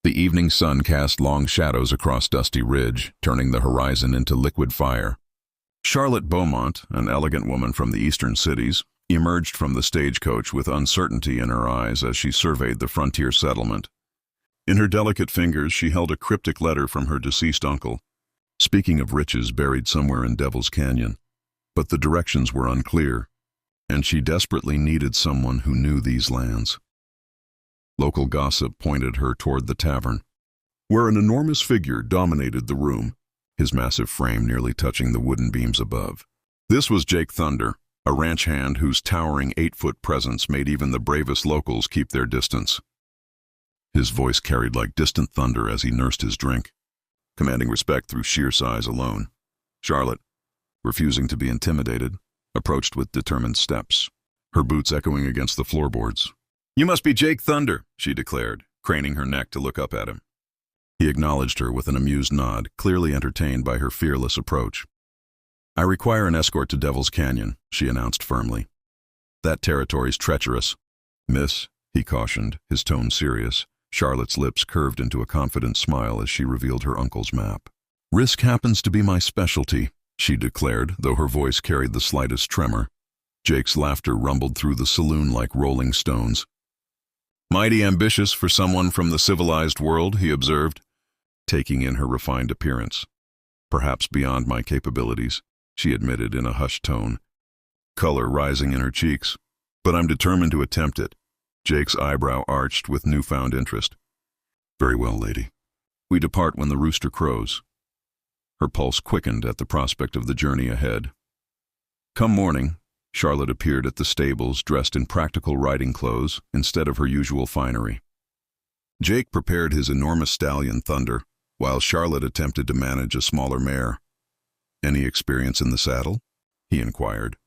The evening sun cast long shadows across Dusty Ridge, turning the horizon into liquid fire. Charlotte Beaumont, an elegant woman from the eastern cities, emerged from the stagecoach with uncertainty in her eyes as she surveyed the frontier settlement. In her delicate fingers, she held a cryptic letter from her deceased uncle, speaking of riches buried somewhere in Devil's Canyon. But the directions were unclear, and she desperately needed someone who knew these lands. Local gossip pointed her toward the tavern, where an enormous figure dominated the room, his massive frame nearly touching the wooden beams above. This was Jake Thunder, a ranch hand whose towering 8-foot presence made even the bravest locals keep their distance. His voice carried like distant thunder as he nursed his drink, commanding respect through sheer size alone. Charlotte, refusing to be intimidated, approached with determined steps, her boots echoing against the floorboards. "You must be Jake Thunder," she declared, craning her neck to look up at him. He acknowledged her with an amused nod, clearly entertained by her fearless approach. "I require an escort to Devil's Canyon," she announced firmly. "That territory's treacherous." "Miss," he cautioned, his tone serious. Charlotte's lips curved into a confident smile as she revealed her uncle's map. "Risk happens to be my specialty," she declared, though her voice carried the slightest tremor. Jake's laughter rumbled through the saloon like rolling stones. "Mighty ambitious for someone from the civilized world," he observed, taking in her refined appearance. "Perhaps beyond my capabilities," she admitted in a hushed tone, color rising in her cheeks. "But I'm determined to attempt it." Jake's eyebrow arched with newfound interest. "Very well, lady. We depart when the rooster crows." Her pulse quickened at the prospect of the journey ahead. Come morning, Charlotte appeared at the stables dressed in practical riding clothes instead of her usual finery. Jake prepared his enormous stallion Thunder, while Charlotte attempted to manage a smaller mare. "Any experience in the saddle?" he inquired.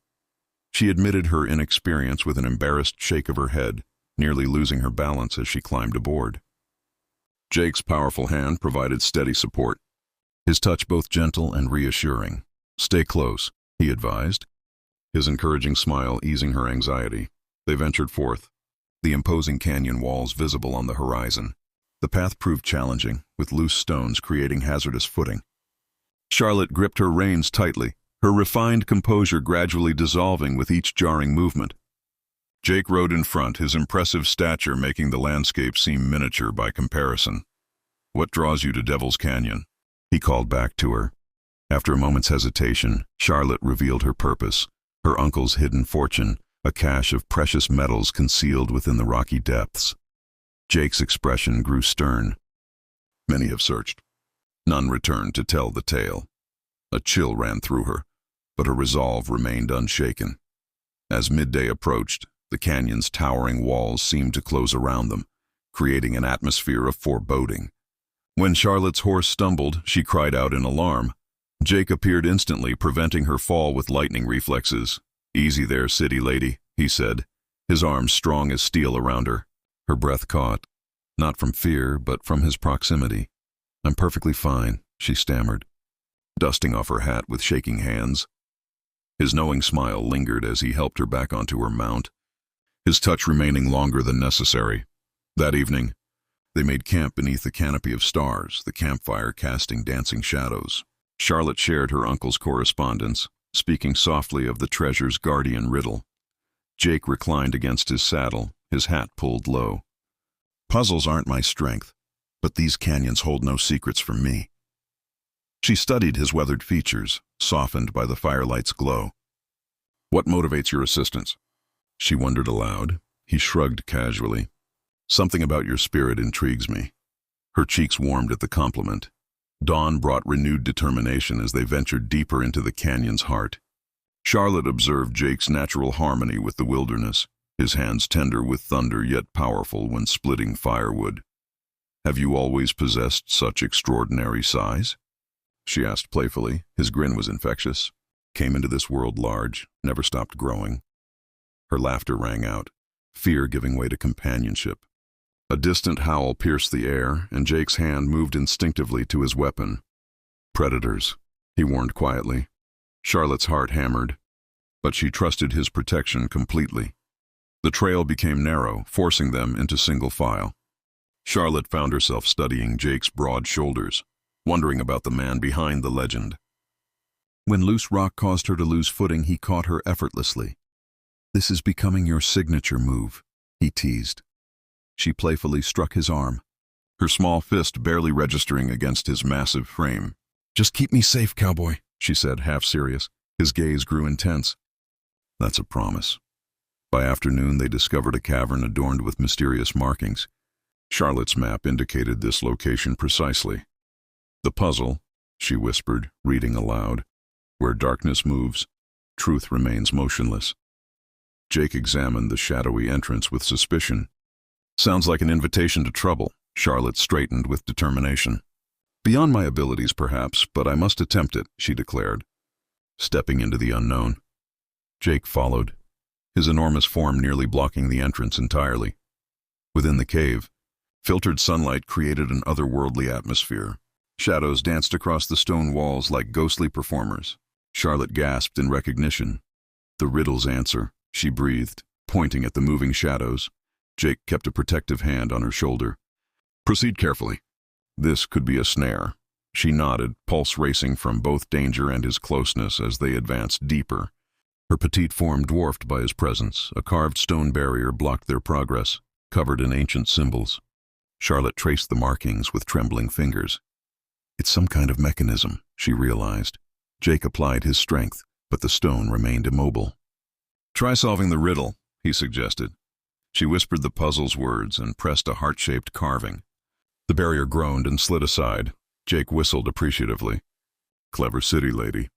She admitted her inexperience with an embarrassed shake of her head, nearly losing her balance as she climbed aboard. Jake's powerful hand provided steady support, his touch both gentle and reassuring. "Stay close," he advised, his encouraging smile easing her anxiety. They ventured forth, the imposing canyon walls visible on the horizon. The path proved challenging, with loose stones creating hazardous footing. Charlotte gripped her reins tightly, her refined composure gradually dissolving with each jarring movement. Jake rode in front, his impressive stature making the landscape seem miniature by comparison. "What draws you to Devil's Canyon?" he called back to her. After a moment's hesitation, Charlotte revealed her purpose, her uncle's hidden fortune, a cache of precious metals concealed within the rocky depths. Jake's expression grew stern. "Many have searched. None returned to tell the tale." A chill ran through her, but her resolve remained unshaken. As midday approached, the canyon's towering walls seemed to close around them, creating an atmosphere of foreboding. When Charlotte's horse stumbled, she cried out in alarm. Jake appeared instantly, preventing her fall with lightning reflexes. "Easy there, city lady," he said, his arms strong as steel around her. Her breath caught, not from fear, but from his proximity. "I'm perfectly fine," she stammered, dusting off her hat with shaking hands. His knowing smile lingered as he helped her back onto her mount, his touch remaining longer than necessary. That evening, they made camp beneath a canopy of stars, the campfire casting dancing shadows. Charlotte shared her uncle's correspondence, speaking softly of the treasure's guardian riddle. Jake reclined against his saddle, his hat pulled low. "Puzzles aren't my strength, but these canyons hold no secrets from me." She studied his weathered features, softened by the firelight's glow. "What motivates your assistance?" she wondered aloud. He shrugged casually. "Something about your spirit intrigues me." Her cheeks warmed at the compliment. Dawn brought renewed determination as they ventured deeper into the canyon's heart. Charlotte observed Jake's natural harmony with the wilderness, his hands tender with thunder yet powerful when splitting firewood. "Have you always possessed such extraordinary size?" she asked playfully. His grin was infectious. "Came into this world large, never stopped growing." Her laughter rang out, fear giving way to companionship. A distant howl pierced the air, and Jake's hand moved instinctively to his weapon. "Predators," he warned quietly. Charlotte's heart hammered, but she trusted his protection completely. The trail became narrow, forcing them into single file. Charlotte found herself studying Jake's broad shoulders, wondering about the man behind the legend. When loose rock caused her to lose footing, he caught her effortlessly. "This is becoming your signature move," he teased. She playfully struck his arm, her small fist barely registering against his massive frame. "Just keep me safe, cowboy," she said, half serious. His gaze grew intense. "That's a promise." By afternoon, they discovered a cavern adorned with mysterious markings. Charlotte's map indicated this location precisely. "The puzzle," she whispered, reading aloud. "Where darkness moves, truth remains motionless." Jake examined the shadowy entrance with suspicion. "Sounds like an invitation to trouble," Charlotte straightened with determination. "Beyond my abilities, perhaps, but I must attempt it," she declared, stepping into the unknown. Jake followed, his enormous form nearly blocking the entrance entirely. Within the cave, filtered sunlight created an otherworldly atmosphere. Shadows danced across the stone walls like ghostly performers. Charlotte gasped in recognition. "The riddle's answer," she breathed, pointing at the moving shadows. Jake kept a protective hand on her shoulder. "Proceed carefully. This could be a snare." She nodded, pulse racing from both danger and his closeness as they advanced deeper. Her petite form dwarfed by his presence, a carved stone barrier blocked their progress, covered in ancient symbols. Charlotte traced the markings with trembling fingers. "It's some kind of mechanism," she realized. Jake applied his strength, but the stone remained immobile. "Try solving the riddle," he suggested. She whispered the puzzle's words and pressed a heart-shaped carving. The barrier groaned and slid aside. Jake whistled appreciatively. "Clever city lady."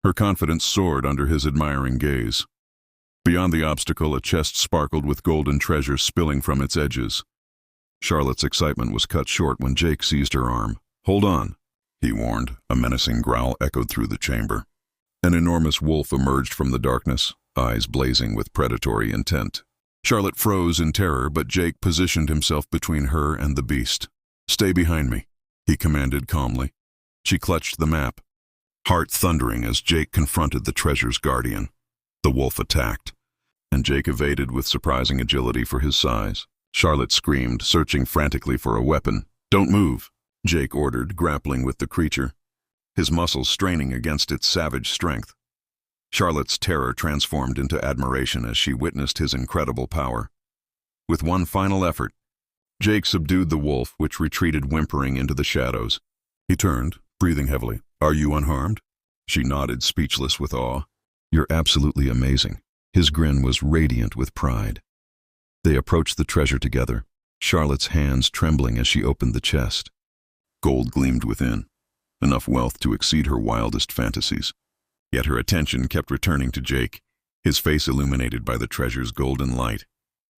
Her confidence soared under his admiring gaze. Beyond the obstacle, a chest sparkled with golden treasure spilling from its edges. Charlotte's excitement was cut short when Jake seized her arm. "Hold on," he warned. A menacing growl echoed through the chamber. An enormous wolf emerged from the darkness, eyes blazing with predatory intent. Charlotte froze in terror, but Jake positioned himself between her and the beast. "Stay behind me," he commanded calmly. She clutched the map, heart thundering as Jake confronted the treasure's guardian. The wolf attacked, and Jake evaded with surprising agility for his size. Charlotte screamed, searching frantically for a weapon. "Don't move," Jake ordered, grappling with the creature, his muscles straining against its savage strength. Charlotte's terror transformed into admiration as she witnessed his incredible power. With one final effort, Jake subdued the wolf, which retreated whimpering into the shadows. He turned, breathing heavily. "Are you unharmed?" She nodded, speechless with awe. "You're absolutely amazing." His grin was radiant with pride. They approached the treasure together, Charlotte's hands trembling as she opened the chest. Gold gleamed within, enough wealth to exceed her wildest fantasies. Yet her attention kept returning to Jake, his face illuminated by the treasure's golden light.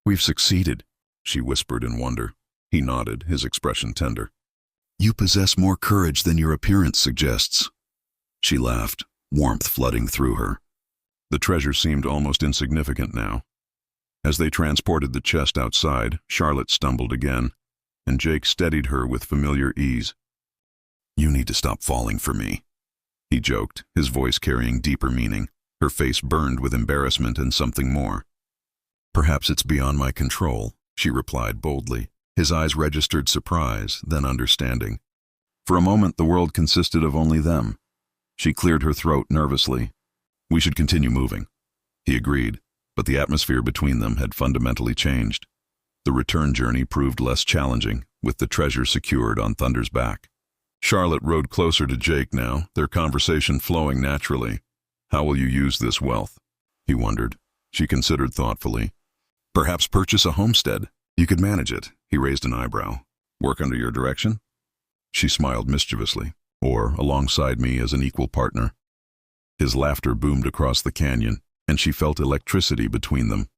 "We've succeeded," she whispered in wonder. He nodded, his expression tender. "You possess more courage than your appearance suggests." She laughed, warmth flooding through her. The treasure seemed almost insignificant now. As they transported the chest outside, Charlotte stumbled again, and Jake steadied her with familiar ease. "You need to stop falling for me," he joked, his voice carrying deeper meaning. Her face burned with embarrassment and something more. "Perhaps it's beyond my control," she replied boldly. His eyes registered surprise, then understanding. For a moment, the world consisted of only them. She cleared her throat nervously. "We should continue moving." He agreed, but the atmosphere between them had fundamentally changed. The return journey proved less challenging, with the treasure secured on Thunder's back. Charlotte rode closer to Jake now, their conversation flowing naturally. "How will you use this wealth?" he wondered. She considered thoughtfully. "Perhaps purchase a homestead. You could manage it." He raised an eyebrow. "Work under your direction?" She smiled mischievously. "Or alongside me as an equal partner." His laughter boomed across the canyon, and she felt electricity between them.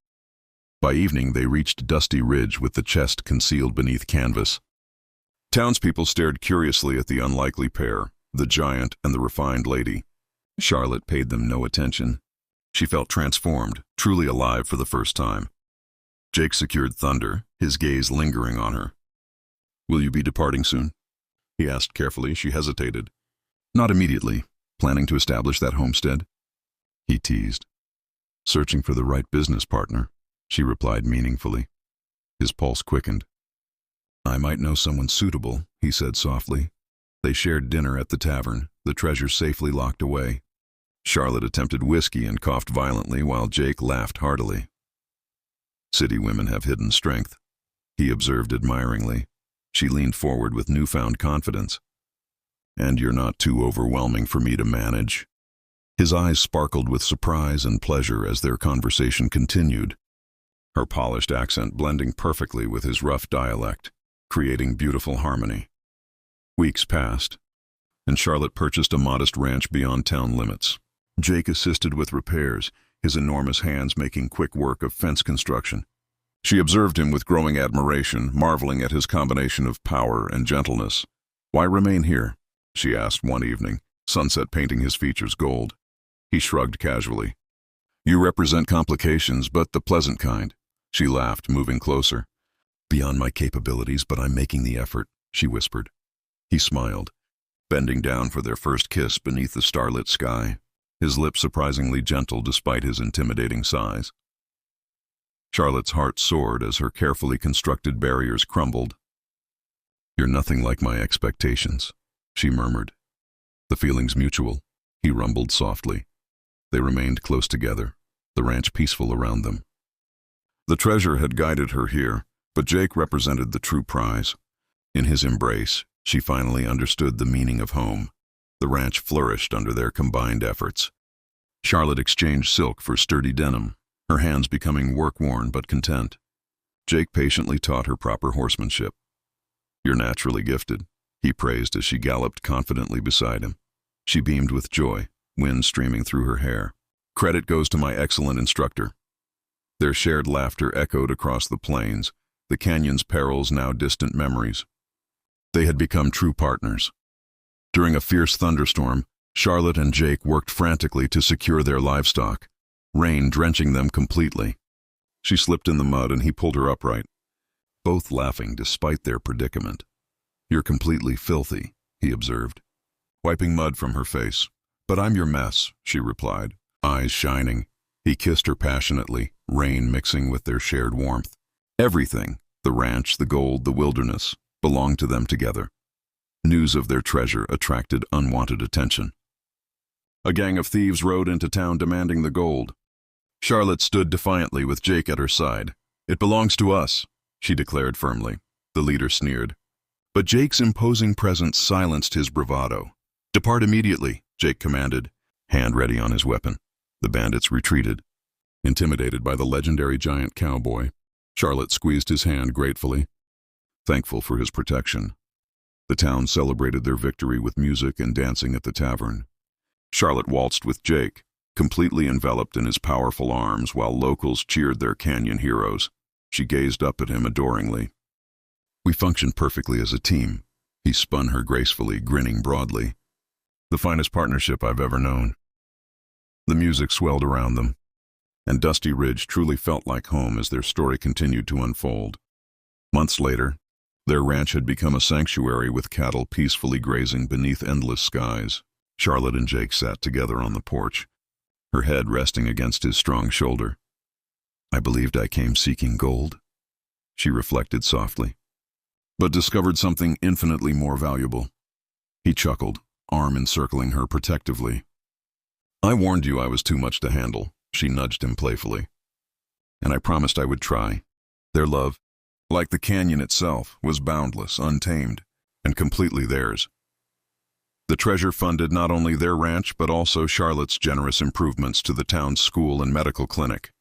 By evening, they reached Dusty Ridge with the chest concealed beneath canvas. Townspeople stared curiously at the unlikely pair, the giant and the refined lady. Charlotte paid them no attention. She felt transformed, truly alive for the first time. Jake secured Thunder, his gaze lingering on her. "Will you be departing soon?" he asked carefully. She hesitated. "Not immediately. Planning to establish that homestead?" he teased. "Searching for the right business partner," she replied meaningfully. His pulse quickened. "I might know someone suitable," he said softly. They shared dinner at the tavern, the treasure safely locked away. Charlotte attempted whiskey and coughed violently while Jake laughed heartily. "City women have hidden strength," he observed admiringly. She leaned forward with newfound confidence. "And you're not too overwhelming for me to manage." His eyes sparkled with surprise and pleasure as their conversation continued, her polished accent blending perfectly with his rough dialect, creating beautiful harmony. Weeks passed, and Charlotte purchased a modest ranch beyond town limits. Jake assisted with repairs, his enormous hands making quick work of fence construction. She observed him with growing admiration, marveling at his combination of power and gentleness. "Why remain here?" she asked one evening, sunset painting his features gold. He shrugged casually. "You represent complications, but the pleasant kind." She laughed, moving closer. "Beyond my capabilities, but I'm making the effort," she whispered. He smiled, bending down for their first kiss beneath the starlit sky, his lips surprisingly gentle despite his intimidating size. Charlotte's heart soared as her carefully constructed barriers crumbled. "You're nothing like my expectations," she murmured. "The feeling's mutual," he rumbled softly. They remained close together, the ranch peaceful around them. The treasure had guided her here, but Jake represented the true prize. In his embrace, she finally understood the meaning of home. The ranch flourished under their combined efforts. Charlotte exchanged silk for sturdy denim, her hands becoming work-worn but content. Jake patiently taught her proper horsemanship. "You're naturally gifted," he praised as she galloped confidently beside him. She beamed with joy, wind streaming through her hair. "Credit goes to my excellent instructor." Their shared laughter echoed across the plains, the canyon's perils now distant memories. They had become true partners. During a fierce thunderstorm, Charlotte and Jake worked frantically to secure their livestock, rain drenching them completely. She slipped in the mud and he pulled her upright, both laughing despite their predicament. "You're completely filthy," he observed, wiping mud from her face. "But I'm your mess," she replied, eyes shining. He kissed her passionately, rain mixing with their shared warmth. Everything, the ranch, the gold, the wilderness, belonged to them together. News of their treasure attracted unwanted attention. A gang of thieves rode into town demanding the gold. Charlotte stood defiantly with Jake at her side. "It belongs to us," she declared firmly. The leader sneered. But Jake's imposing presence silenced his bravado. "Depart immediately," Jake commanded, hand ready on his weapon. The bandits retreated. Intimidated by the legendary giant Cowboy, Charlotte squeezed his hand gratefully, thankful for his protection. The town celebrated their victory with music and dancing at the tavern. Charlotte waltzed with Jake, completely enveloped in his powerful arms while locals cheered their canyon heroes. She gazed up at him adoringly. "We functioned perfectly as a team." He spun her gracefully, grinning broadly. "The finest partnership I've ever known." The music swelled around them, and Dusty Ridge truly felt like home as their story continued to unfold. Months later, their ranch had become a sanctuary with cattle peacefully grazing beneath endless skies. Charlotte and Jake sat together on the porch, her head resting against his strong shoulder. "I believed I came seeking gold," she reflected softly, "but discovered something infinitely more valuable." He chuckled, arm encircling her protectively. "I warned you I was too much to handle," she nudged him playfully. "And I promised I would try." Their love, like the canyon itself, was boundless, untamed, and completely theirs. The treasure funded not only their ranch but also Charlotte's generous improvements to the town's school and medical clinic.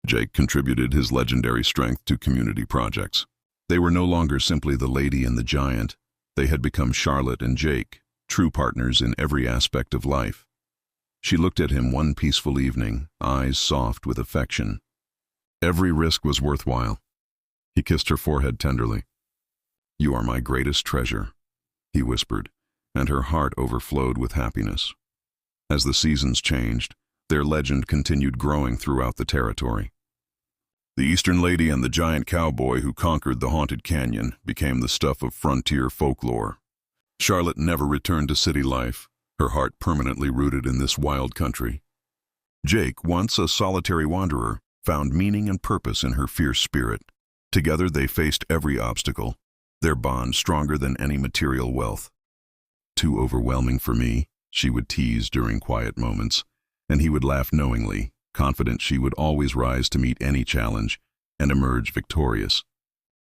Jake contributed his legendary strength to community projects. They were no longer simply the lady and the giant. They had become Charlotte and Jake, true partners in every aspect of life. She looked at him one peaceful evening, eyes soft with affection. Every risk was worthwhile. He kissed her forehead tenderly. "You are my greatest treasure," he whispered, and her heart overflowed with happiness. As the seasons changed, their legend continued growing throughout the territory. The Eastern Lady and the giant cowboy who conquered the haunted canyon became the stuff of frontier folklore. Charlotte never returned to city life, her heart permanently rooted in this wild country. Jake, once a solitary wanderer, found meaning and purpose in her fierce spirit. Together they faced every obstacle, their bond stronger than any material wealth. "Too overwhelming for me," she would tease during quiet moments, and he would laugh knowingly, confident she would always rise to meet any challenge and emerge victorious.